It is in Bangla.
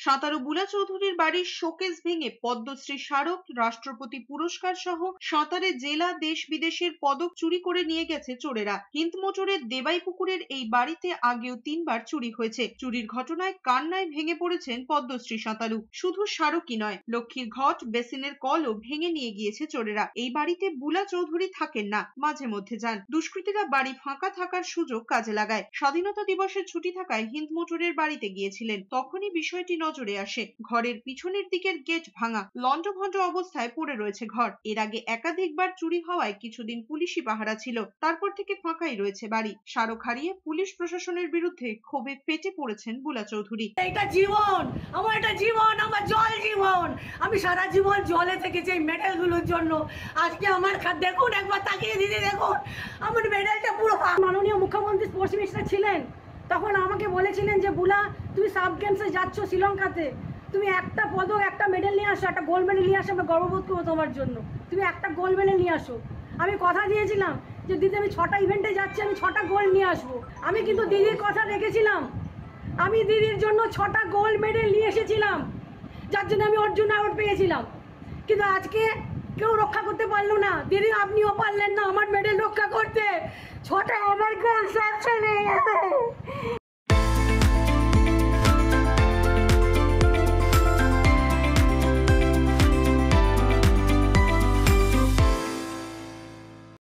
সাঁতারু বুলা চৌধুরীর বাড়ির শোকেস ভেঙে পদ্মশ্রী স্মারক, রাষ্ট্রপতি পুরস্কার সহ সাঁতারে জেলা দেশ বিদেশের পদক চুরি করে নিয়ে গেছে চোরেরা। হিন্দমোটরের দেবাইপুকুরের এই বাড়িতে আগেও 3 বার চুরি হয়েছে। চুরির ঘটনায় কান্নায় ভেঙে পড়েছেন পদ্মশ্রী সাঁতারু। শুধু স্মারকই নয়, লক্ষ্মীর ঘট, বেসিনের কলও ভেঙে নিয়ে গিয়েছে চোরেরা। এই বাড়িতে বুলা চৌধুরী থাকেন না, মাঝে মধ্যে যান। দুষ্কৃতীরা বাড়ি ফাঁকা থাকার সুযোগ কাজে লাগায়। স্বাধীনতা দিবসের ছুটি থাকায় হিন্দমোটরের বাড়িতে গিয়েছিলেন, তখনই বিষয়টি নজরে আসে। ঘরের পিছনের দিকের গেট ভাঙা, লন্ডভন্ড অবস্থায় পড়ে রয়েছে ঘর। এর আগে একাধিকবার চুরি হওয়ায় কিছুদিন পুলিশি পাহারা ছিল, তারপর থেকে ফাঁকাই রয়েছে বাড়ি। স্মারক হারিয়ে পুলিশ প্রশাসনের বিরুদ্ধে ক্ষোভে ফেটে পড়েছেন বুলা চৌধুরী। এটা জীবন, আমার এটা জীবন, আমার জল জীবন। আমি সারা জীবন জলে থেকেছি এই মেডেলগুলোর জন্য। আজকে আমার দেখুন, একবার তাকিয়ে দিদি দেখুন, আমার মেডেলটা পুরো। মাননীয় মুখ্যমন্ত্রী স্পোর্টস মিনিস্টার ছিলেন, তখন আমাকে বলেছিলেন যে বুলা, তুমি সাব গেমসে যাচ্ছ শ্রীলঙ্কাতে, তুমি একটা পদক, একটা মেডেল নিয়ে আসো, একটা গোল্ড মেডেল নিয়ে আসো, আমরা গর্ববোধ করবো তোমার জন্য। তুমি একটা গোল্ড মেডেল নিয়ে আসো। আমি কথা দিয়েছিলাম যে দিদি, আমি 6টা ইভেন্টে যাচ্ছি, আমি 6টা গোল্ড নিয়ে আসবো। আমি কিন্তু দিদির কথা রেখেছিলাম। আমি দিদির জন্য 6টা গোল্ড মেডেল নিয়ে এসেছিলাম, যার জন্য আমি অর্জুন অ্যাওয়ার্ড পেয়েছিলাম। কিন্তু আজকে কেউ রক্ষা করতে পারলো না। দিদি, আপনিও পারলেন না আমার মেডেল রক্ষা করতে। 6টা আমার গোল্ড